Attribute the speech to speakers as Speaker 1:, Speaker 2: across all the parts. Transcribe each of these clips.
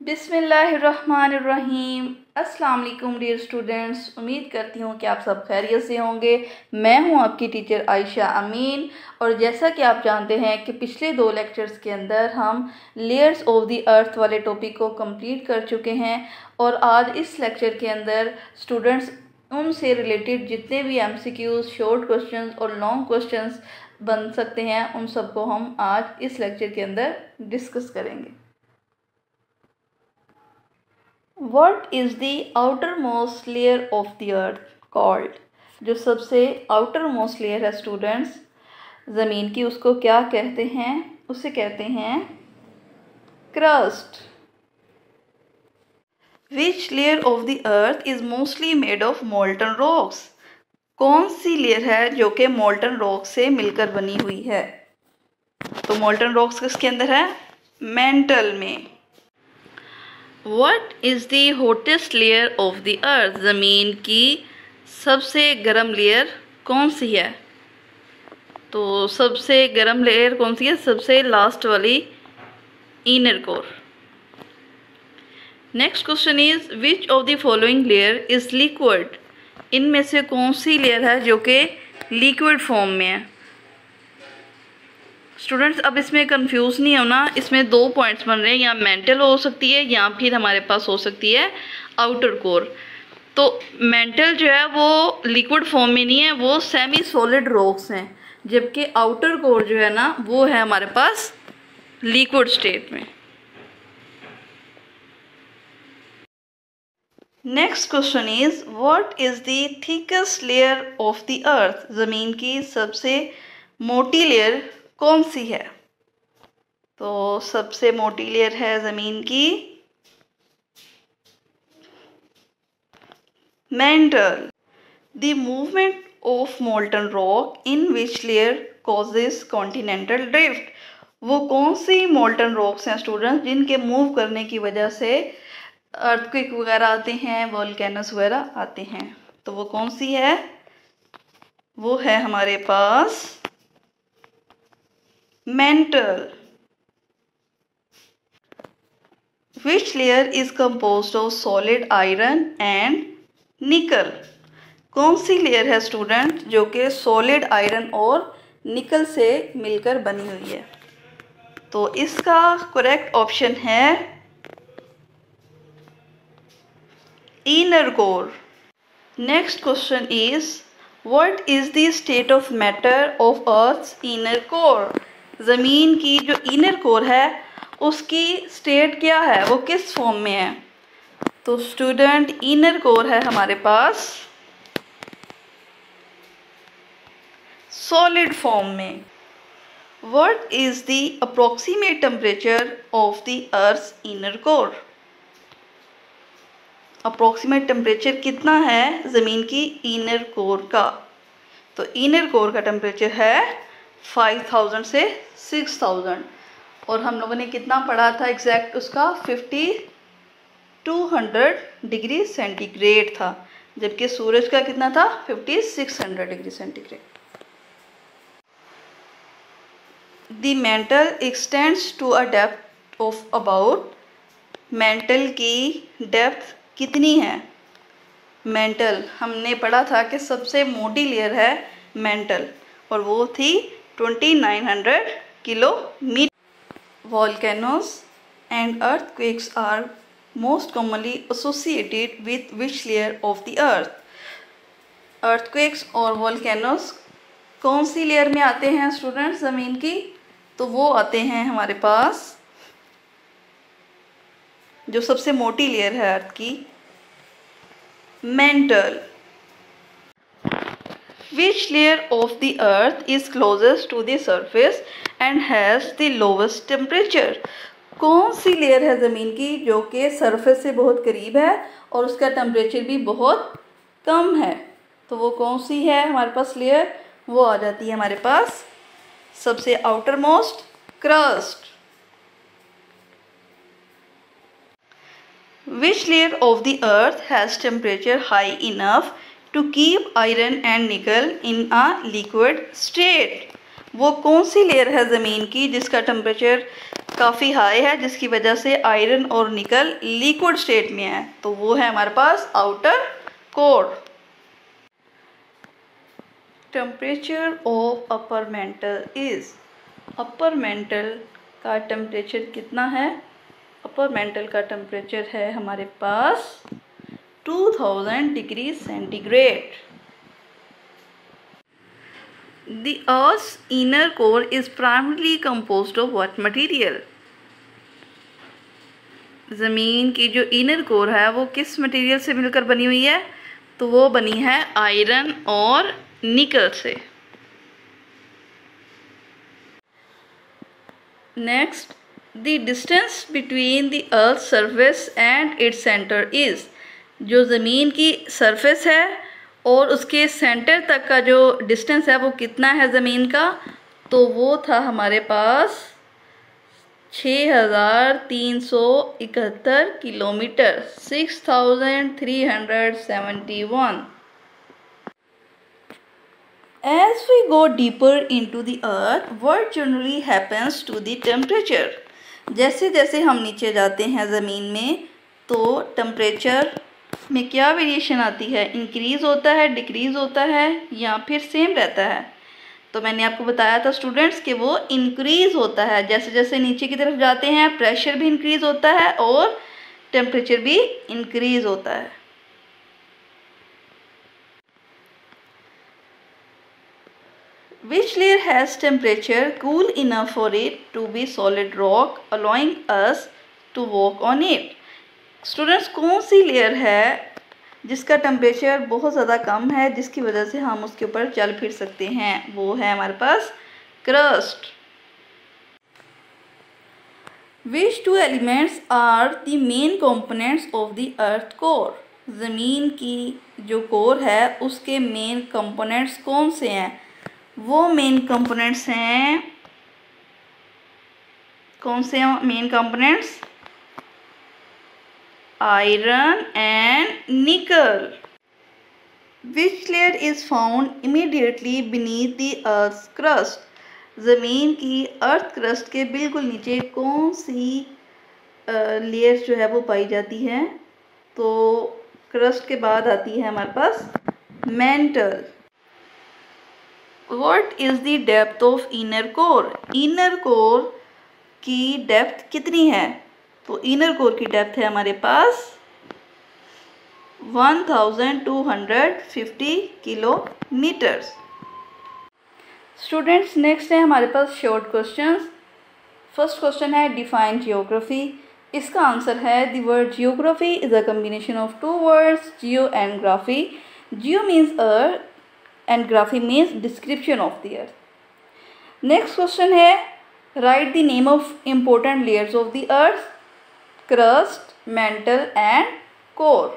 Speaker 1: बिस्मिल्लाहिर्रहमानिर्रहीम। अस्सलाम वालेकुम डियर स्टूडेंट्स, उम्मीद करती हूँ कि आप सब खैरियत से होंगे। मैं हूँ आपकी टीचर आयशा अमीन। और जैसा कि आप जानते हैं कि पिछले 2 लेक्चर्स के अंदर हम लेयर्स ऑफ द अर्थ वाले टॉपिक को कंप्लीट कर चुके हैं और आज इस लेक्चर के अंदर स्टूडेंट्स उनसे रिलेटेड जितने भी MCQs, शॉर्ट क्वेश्चंस और लॉन्ग क्वेश्चंस बन सकते हैं उन सबको हम आज इस लेक्चर के अंदर डिस्कस करेंगे। What is the outermost layer of the earth called? जो सबसे outermost layer है स्टूडेंट्स ज़मीन की, उसको क्या कहते हैं? उसे कहते हैं crust. Which layer of the earth is mostly made of molten rocks? कौन सी लेयर है जो कि मोल्टन रॉक से मिलकर बनी हुई है? तो मोल्टन रॉक्स किसके अंदर है? मेंटल में। What is the hottest layer of the earth? ज़मीन की सबसे गर्म लेयर कौन सी है? तो सबसे गर्म लेयर कौन सी है? सबसे लास्ट वाली inner core. Next question is which of the following layer is liquid? इनमें से कौन सी लेयर है जो कि लिक्विड फॉर्म में है? स्टूडेंट्स अब इसमें कंफ्यूज नहीं होना, इसमें 2 पॉइंट्स बन रहे हैं, या मेंटल हो सकती है या फिर हमारे पास हो सकती है आउटर कोर। तो मेंटल जो है वो लिक्विड फॉर्म में नहीं है, वो सेमी सॉलिड रॉक्स हैं, जबकि आउटर कोर जो है ना वो है हमारे पास लिक्विड स्टेट में। Next question is what is the thickest layer of the earth? ज़मीन की सबसे मोटी लेयर कौन सी है? तो सबसे मोटी लेयर है ज़मीन की mental. The movement of molten rock in which layer causes continental drift? वो कौन सी मोल्टन रॉक्स हैं स्टूडेंट्स जिनके मूव करने की वजह से अर्थक्वेक वगैरह आते हैं, वोल्केनोस वगैरह आते हैं? तो वो कौन सी है? वो है हमारे पास mental. Which layer is composed of solid iron and nickel? कौन सी लेयर है स्टूडेंट जो कि सॉलिड आयरन और निकल से मिलकर बनी हुई है? तो इसका करेक्ट ऑप्शन है inner core. Next question is what is the state of matter of earth's inner core? ज़मीन की जो इनर कोर है उसकी स्टेट क्या है, वो किस फॉर्म में है? तो स्टूडेंट इनर कोर है हमारे पास सॉलिड फॉर्म में। What is the approximate temperature of the earth's inner core? Approximate temperature कितना है ज़मीन की इनर कोर का? तो इनर कोर का टेम्परेचर है 5000 से 6000, और हम लोगों ने कितना पढ़ा था एग्जैक्ट उसका 5200 डिग्री सेंटीग्रेड था, जबकि सूरज का कितना था 5600 degree centigrade. The mantle extends to a depth of about, mantle की डेप्थ कितनी है? मेंटल हमने पढ़ा था कि सबसे मोटी लेयर है मेंटल और वो थी 2900 kilometre. Volcanoes and earthquakes are most commonly associated with which layer of the earth? Earthquakes और volcanoes कौन सी लेयर में आते हैं स्टूडेंट्स ज़मीन की? तो वो आते हैं हमारे पास जो सबसे मोटी लेयर है अर्थ की mental. Which layer of the earth is closest to the surface and has the lowest temperature? कौन सी लेयर है ज़मीन की जो कि सरफेस से बहुत करीब है और उसका टेम्परेचर भी बहुत कम है? तो वो कौन सी है हमारे पास लेयर? वो आ जाती है हमारे पास सबसे outer most crust. Which layer of the earth has temperature high enough to keep iron and nickel in a liquid state? वो कौन सी लेयर है ज़मीन की जिसका टेम्परेचर काफ़ी हाई है, जिसकी वजह से आयरन और निकल लिक्विड स्टेट में है, तो वो है हमारे पास outer core. Temperature of upper mantle is, upper mantle का टेम्परेचर कितना है? अपर मेंटल का टेम्परेचर है हमारे पास 2000 degree centigrade. The Earth's inner core is primarily composed of what material? ज़मीन की जो इनर कोर है वो किस मटेरियल से मिलकर बनी हुई है? तो वो बनी है आयरन और निकल से। Next, the distance between the earth surface and its centre is, जो ज़मीन की सरफेस है और उसके सेंटर तक का जो डिस्टेंस है वो कितना है ज़मीन का? तो वो था हमारे पास 6371 kilometre, 6371। As we go deeper into the earth, what generally happens to the temperature? जैसे जैसे हम नीचे जाते हैं ज़मीन में तो टेम्परेचर में क्या वेरिएशन आती है? इंक्रीज़ होता है, डिक्रीज़ होता है या फिर सेम रहता है? तो मैंने आपको बताया था स्टूडेंट्स कि वो इंक्रीज़ होता है। जैसे जैसे नीचे की तरफ जाते हैं प्रेशर भी इंक्रीज़ होता है और टेम्परेचर भी इंक्रीज़ होता है। Which layer has temperature cool enough for it to be solid rock, allowing us to walk on it? Students, कौन सी लेयर है जिसका टेम्परेचर बहुत ज़्यादा कम है जिसकी वजह से हम उसके ऊपर चल फिर सकते हैं? वो है हमारे पास crust. Which two elements are the main components of the earth core? ज़मीन की जो कोर है उसके मेन कंपोनेंट्स कौन से हैं? वो मेन कंपोनेंट्स हैं, कौन से हैं मेन कंपोनेंट्स? आयरन एंड निकल। Which layer is found immediately beneath the earth crust? ज़मीन की अर्थ क्रस्ट के बिल्कुल नीचे कौन सी लेयर जो है वो पाई जाती है? तो क्रस्ट के बाद आती है हमारे पास mantle. What is the depth of inner core? Inner core की डेप्थ कितनी है? तो इनर कोर की डेप्थ है हमारे पास 1250 किलोमीटर्स। स्टूडेंट्स, नेक्स्ट है हमारे पास शॉर्ट क्वेश्चंस। फर्स्ट क्वेश्चन है डिफाइन जियोग्राफी। इसका आंसर है the word geography is a combination of two words, geo and graphy. Geo means earth and graphy means description of the earth. Next question है write the name of important layers of the earth: crust, mantle and core.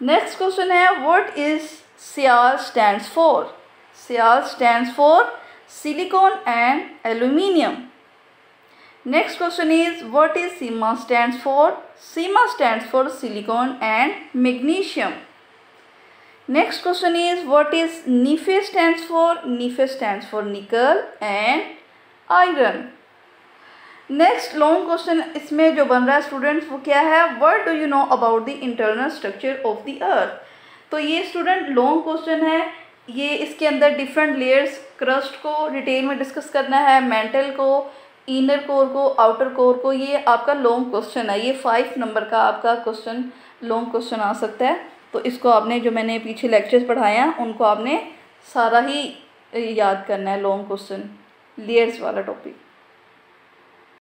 Speaker 1: Next question है what is Sial stands for? Sial stands for silicon and aluminium. Next question is what is SIMA stands for? SIMA stands for silicon and magnesium. Next question is what is NiFe stands for? NiFe stands for nickel and iron. Next long question इसमें जो बन रहा है students वो क्या है? What do you know about the internal structure of the earth? तो ये स्टूडेंट लॉन्ग क्वेश्चन है। ये इसके अंदर डिफरेंट लेयर्स, क्रस्ट को डिटेल में डिस्कस करना है, मेंटल को, इनर कोर को, आउटर कोर को। ये आपका लॉन्ग क्वेश्चन है, ये 5 नंबर का आपका क्वेश्चन लॉन्ग क्वेश्चन आ सकता है। तो इसको आपने जो मैंने पीछे लेक्चर्स पढ़ाया उनको आपने सारा ही याद करना है, लॉन्ग क्वेश्चन लेयर्स वाला टॉपिक।